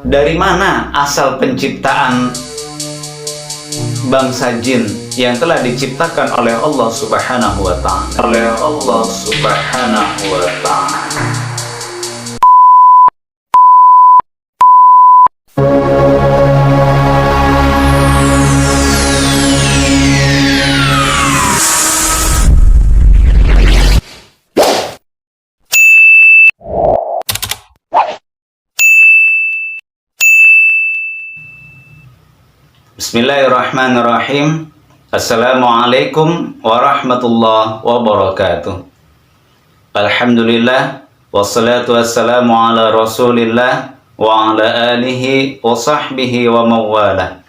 Dari mana asal penciptaan bangsa jin yang telah diciptakan oleh Allah Subhanahu wa ta'ala? Oleh Allah Subhanahu wa ta'ala. Bismillahirrahmanirrahim. Assalamualaikum warahmatullahi wabarakatuh. Alhamdulillah, wassalatu wassalamu ala rasulillah wa ala alihi wa sahbihi wa mawalah.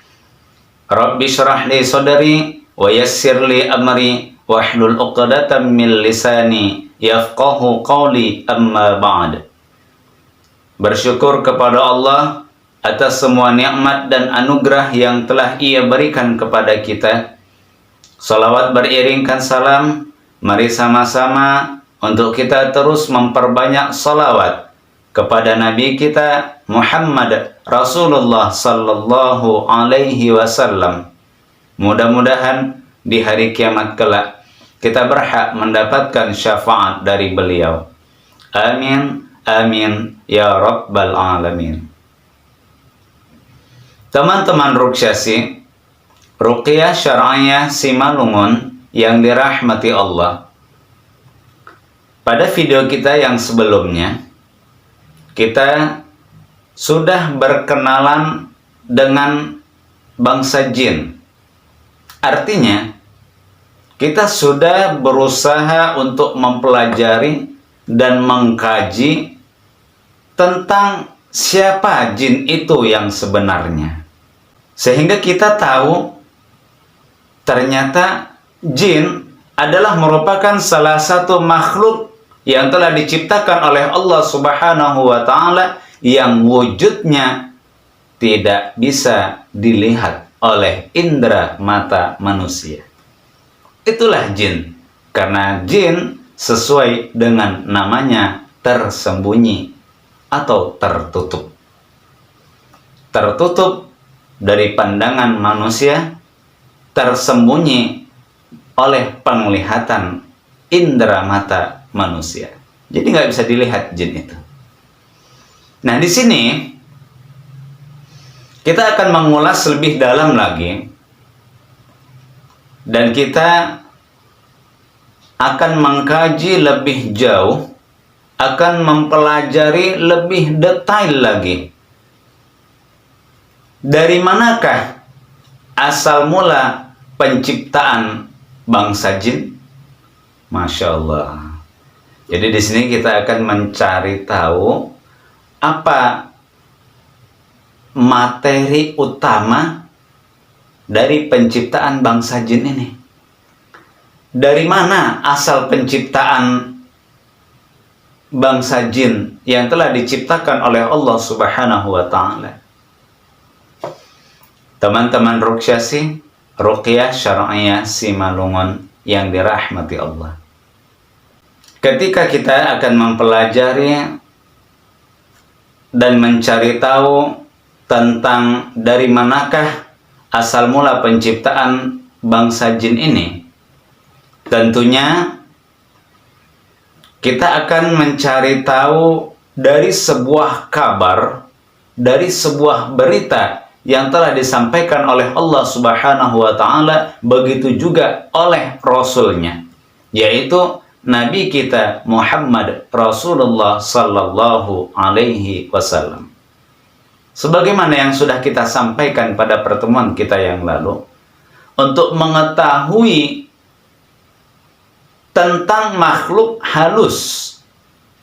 Rabbi syrah li sadri wa yassir li amri wahlul uqdatan min lisani yafqahu qawli, amma ba'd. Bersyukur kepada Allah atas semua nikmat dan anugerah yang telah Ia berikan kepada kita. Salawat beriringkan salam, mari sama-sama untuk kita terus memperbanyak salawat kepada Nabi kita Muhammad Rasulullah sallallahu alaihi wasallam. Mudah-mudahan di hari kiamat kelak kita berhak mendapatkan syafaat dari beliau. Amin, amin, ya rabbal alamin. Teman-teman Ruqyah, Ruqyah Syar'iyah Simalungun yang dirahmati Allah. Pada video kita yang sebelumnya, kita sudah berkenalan dengan bangsa jin. Artinya, kita sudah berusaha untuk mempelajari dan mengkaji tentang siapa jin itu yang sebenarnya. Sehingga kita tahu ternyata jin adalah merupakan salah satu makhluk yang telah diciptakan oleh Allah Subhanahu wa ta'ala yang wujudnya tidak bisa dilihat oleh indera mata manusia. Itulah jin. Karena jin sesuai dengan namanya tersembunyi atau tertutup. Tertutup dari pandangan manusia, tersembunyi oleh penglihatan indera mata manusia. Jadi nggak bisa dilihat jin itu. Nah, di sini kita akan mengulas lebih dalam lagi, dan kita akan mengkaji lebih jauh, akan mempelajari lebih detail lagi. Dari manakah asal mula penciptaan bangsa jin? Masya Allah. Jadi di sini kita akan mencari tahu apa materi utama dari penciptaan bangsa jin ini. Dari mana asal penciptaan bangsa jin yang telah diciptakan oleh Allah Subhanahu wa ta'ala? Teman-teman Ruqyah Syar'iyah Simalungun yang dirahmati Allah, ketika kita akan mempelajari dan mencari tahu tentang dari manakah asal mula penciptaan bangsa jin ini, tentunya kita akan mencari tahu dari sebuah kabar, dari sebuah berita yang telah disampaikan oleh Allah Subhanahu wa ta'ala, begitu juga oleh Rasulnya, yaitu Nabi kita Muhammad Rasulullah sallallahu alaihi wasallam. Sebagaimana yang sudah kita sampaikan pada pertemuan kita yang lalu, untuk mengetahui tentang makhluk halus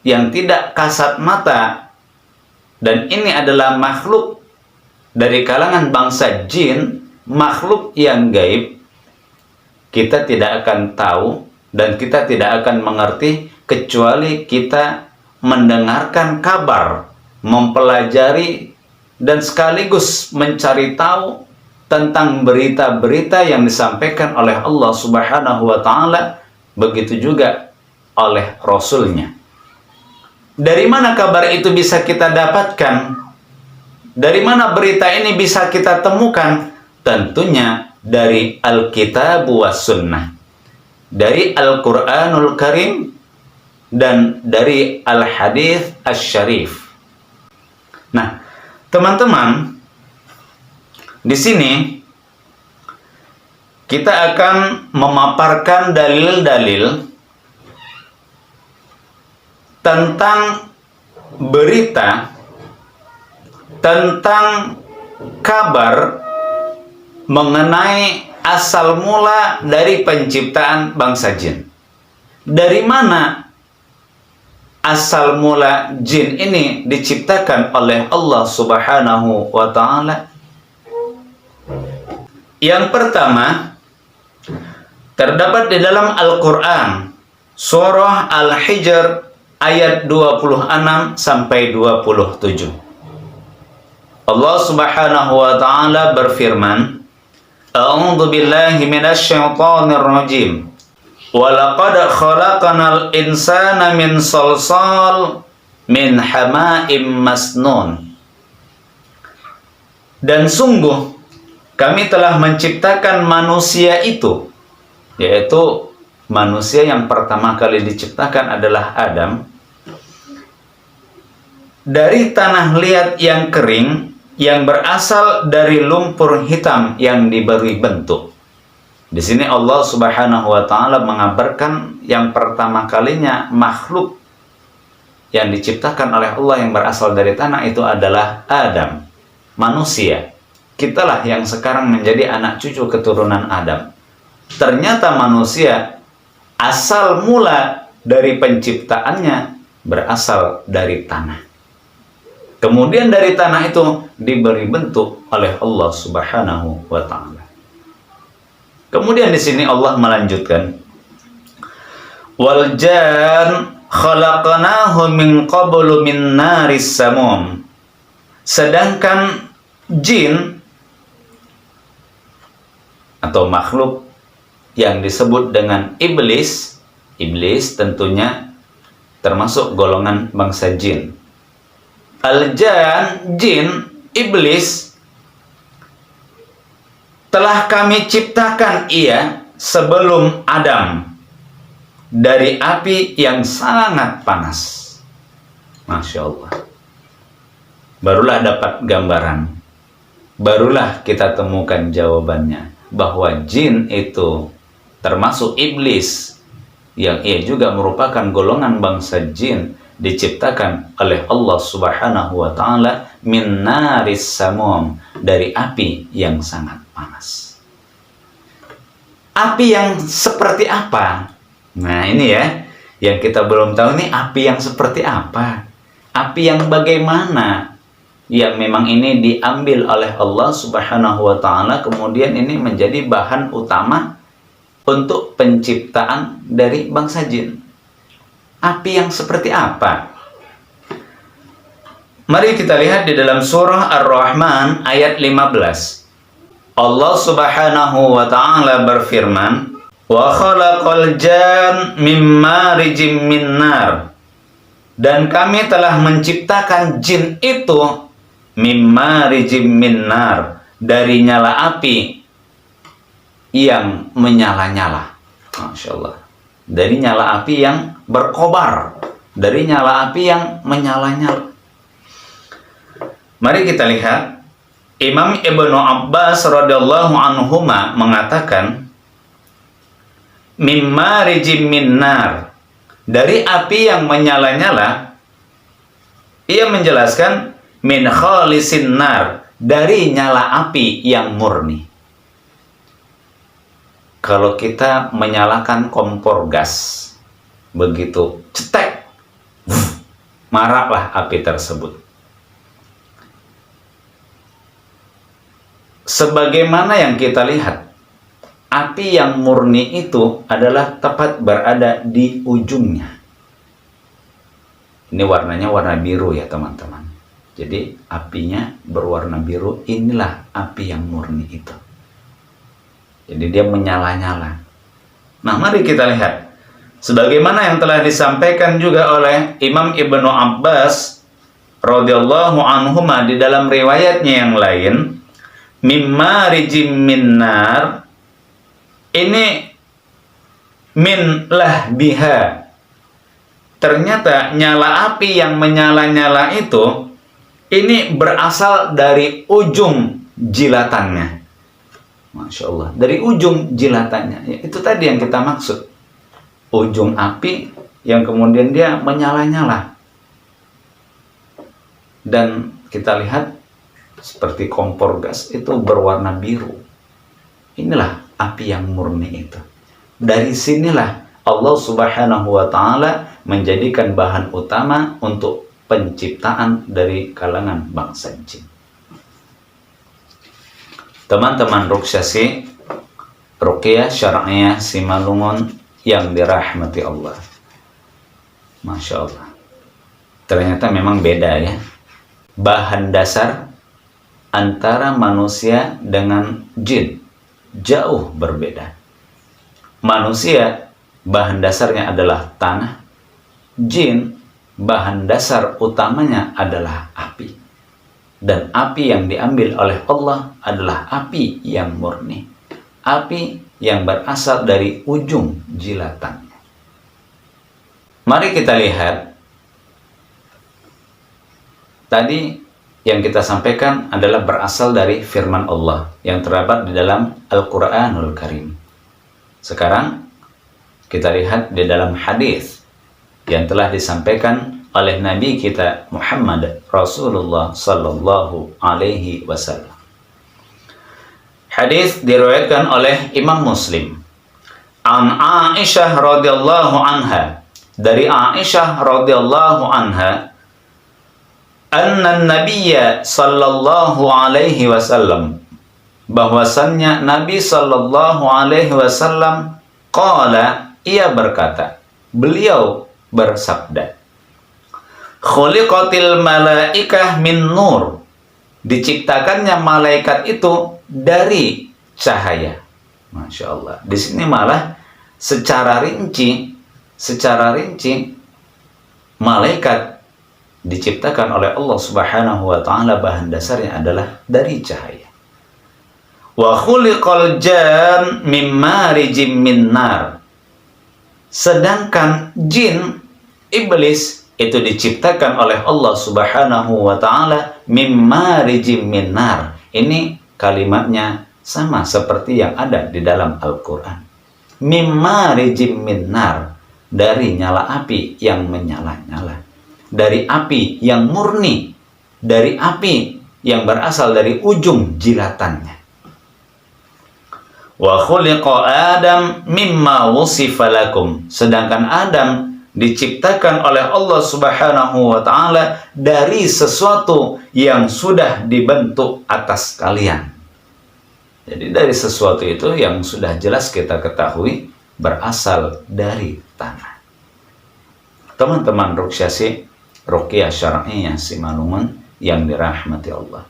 yang tidak kasat mata, dan ini adalah makhluk dari kalangan bangsa jin, makhluk yang gaib, kita tidak akan tahu dan kita tidak akan mengerti kecuali kita mendengarkan kabar, mempelajari, dan sekaligus mencari tahu tentang berita-berita yang disampaikan oleh Allah Subhanahu wa ta'ala, begitu juga oleh Rasulnya. Dari mana kabar itu bisa kita dapatkan? Dari mana berita ini bisa kita temukan? Tentunya dari Alkitab was Sunnah, dari Al-Quranul Karim, dan dari Al-Hadis Asy-Syarif. Nah, teman-teman, di sini kita akan memaparkan dalil-dalil tentang berita, tentang kabar mengenai asal mula dari penciptaan bangsa jin. Dari mana asal mula jin ini diciptakan oleh Allah Subhanahu wa Ta'ala? Yang pertama, terdapat di dalam Al-Quran, surah Al-Hijr ayat 26 sampai 27. Allah Subhanahu wa Ta'ala berfirman, A'udzu billahi minasy syaithanir rajim. Wa laqad khalaqnal insana min salsal min hama'im masnun. Dan sungguh kami telah menciptakan manusia itu, yaitu manusia yang pertama kali diciptakan adalah Adam, dari tanah liat yang kering yang berasal dari lumpur hitam yang diberi bentuk. Di sini Allah Subhanahu wa Ta'ala mengabarkan yang pertama kalinya makhluk yang diciptakan oleh Allah yang berasal dari tanah itu adalah Adam, manusia. Kitalah yang sekarang menjadi anak cucu keturunan Adam. Ternyata manusia asal mula dari penciptaannya berasal dari tanah. Kemudian dari tanah itu diberi bentuk oleh Allah Subhanahu wa Ta'ala. Kemudian di sini Allah melanjutkan, Wal jan khalaqnahu min qablu min naris samum. Sedangkan jin atau makhluk yang disebut dengan iblis, iblis tentunya termasuk golongan bangsa jin. Al-jan, jin, iblis, telah kami ciptakan ia sebelum Adam dari api yang sangat panas. Masya Allah. Barulah dapat gambaran, barulah kita temukan jawabannya, bahwa jin itu termasuk iblis yang ia juga merupakan golongan bangsa jin, diciptakan oleh Allah Subhanahu wa Ta'ala min naris samum, dari api yang sangat panas. Api yang seperti apa? Nah ini ya, yang kita belum tahu, ini api yang seperti apa, api yang bagaimana, yang memang ini diambil oleh Allah Subhanahu wa Ta'ala, kemudian ini menjadi bahan utama untuk penciptaan dari bangsa jin. Api yang seperti apa? Mari kita lihat di dalam surah Ar-Rahman ayat 15. Allah Subhanahu wa Ta'ala berfirman, Wa khalaqal jan mim marijim min nar. Dan kami telah menciptakan jin itu mimma rijim minnar, dari nyala api yang menyala-nyala. Masya Allah. Dari nyala api yang berkobar, dari nyala api yang menyala-nyala. Mari kita lihat, Imam Ibnu Abbas radhiyallahu anhuma mengatakan, mimma rijim minnar, dari api yang menyala-nyala. Ia menjelaskan min khalisin nar, dari nyala api yang murni. Kalau kita menyalakan kompor gas, begitu cetek, maraklah api tersebut. Sebagaimana yang kita lihat, api yang murni itu adalah tepat berada di ujungnya. Ini warnanya warna biru ya teman-teman. Jadi apinya berwarna biru, inilah api yang murni itu. Jadi dia menyala-nyala. Nah mari kita lihat, sebagaimana yang telah disampaikan juga oleh Imam Ibnu Abbas radhiyallahu anhuma di dalam riwayatnya yang lain, mimma rijim minnar, ini min lahbiha. Ternyata nyala api yang menyala-nyala itu ini berasal dari ujung jilatannya. Masya Allah, dari ujung jilatannya. Ya, itu tadi yang kita maksud. Ujung api yang kemudian dia menyala-nyala. Dan kita lihat seperti kompor gas itu berwarna biru. Inilah api yang murni itu. Dari sinilah Allah Subhanahu wa Ta'ala menjadikan bahan utama untuk penciptaan dari kalangan bangsa jin. Teman-teman Ruqyah Ruqyah Syar'iyah Simalungun yang dirahmati Allah. Masya Allah. Ternyata memang beda ya. Bahan dasar antara manusia dengan jin jauh berbeda. Manusia bahan dasarnya adalah tanah. Jin bahan dasar utamanya adalah api. Dan api yang diambil oleh Allah adalah api yang murni. Api yang berasal dari ujung jilatannya. Mari kita lihat. Tadi yang kita sampaikan adalah berasal dari firman Allah yang terdapat di dalam Al-Quranul Karim. Sekarang kita lihat di dalam hadis yang telah disampaikan oleh Nabi kita Muhammad Rasulullah Sallallahu Alaihi Wasallam. Hadis diriwayatkan oleh Imam Muslim. An Aisyah radhiyallahu anha, dari Aisyah radhiyallahu anha, anna Nabiyya sallallahu alaihi wasallam, bahwasannya Nabi sallallahu alaihi wasallam qala, ia berkata, beliau bersabda, khuliqatil malaikah min nur, diciptakannya malaikat itu dari cahaya. Masya Allah. Di sini malah secara rinci malaikat diciptakan oleh Allah Subhanahu wa Ta'ala bahan dasarnya adalah dari cahaya. Wa khuliqal jan mim marijim min nar. Sedangkan jin, iblis, itu diciptakan oleh Allah Subhanahu wa Ta'ala mim marijim min nar. Ini kalimatnya sama seperti yang ada di dalam Al-Quran. Mim marijim min nar, dari nyala api yang menyala-nyala. Dari api yang murni, dari api yang berasal dari ujung jilatannya. Wa khuliqa Adam mimma wusifa lakum, sedangkan Adam diciptakan oleh Allah Subhanahu wa Ta'ala dari sesuatu yang sudah dibentuk atas kalian. Jadi dari sesuatu itu yang sudah jelas kita ketahui berasal dari tanah. Teman-teman Ruqyah Syar'iyah Simalungun yang dirahmati Allah.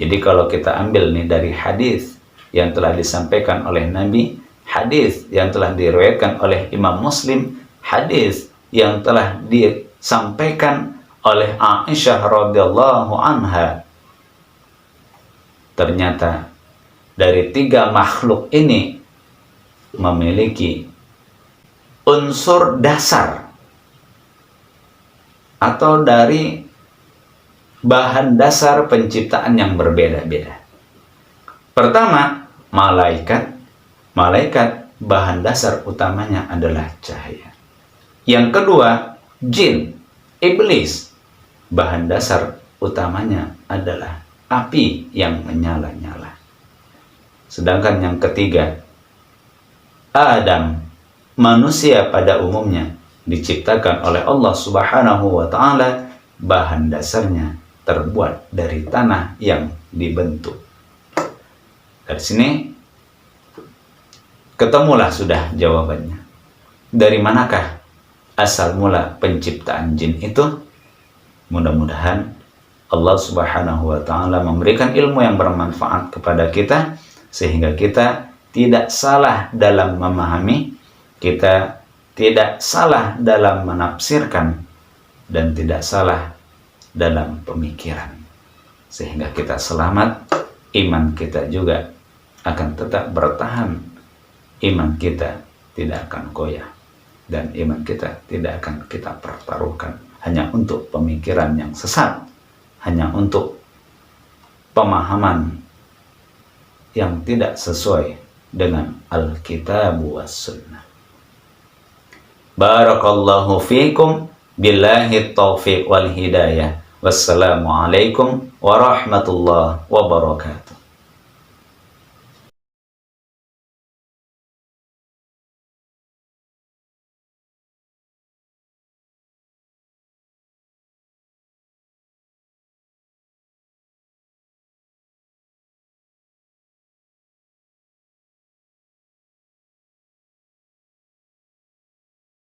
Jadi kalau kita ambil nih dari hadis yang telah disampaikan oleh Nabi, hadis yang telah diriwayatkan oleh Imam Muslim, hadis yang telah disampaikan oleh Aisyah radhiyallahu anha, ternyata dari tiga makhluk ini memiliki unsur dasar atau dari bahan dasar penciptaan yang berbeda-beda. Pertama, malaikat. Malaikat bahan dasar utamanya adalah cahaya. Yang kedua, jin, iblis. Bahan dasar utamanya adalah api yang menyala-nyala. Sedangkan yang ketiga, Adam, manusia pada umumnya, diciptakan oleh Allah Subhanahu wa Ta'ala, bahan dasarnya terbuat dari tanah yang dibentuk. Dari sini ketemulah sudah jawabannya. Dari manakah asal mula penciptaan jin itu? Mudah-mudahan Allah Subhanahu wa Ta'ala memberikan ilmu yang bermanfaat kepada kita, sehingga kita tidak salah dalam memahami, kita tidak salah dalam menafsirkan, dan tidak salah dalam pemikiran, sehingga kita selamat, iman kita juga akan tetap bertahan, iman kita tidak akan goyah, dan iman kita tidak akan kita pertaruhkan hanya untuk pemikiran yang sesat, hanya untuk pemahaman yang tidak sesuai dengan Alkitab was Sunnah. Barakallahu fiikum, billahi taufiq wal hidayah. Wassalamualaikum warahmatullahi wabarakatuh.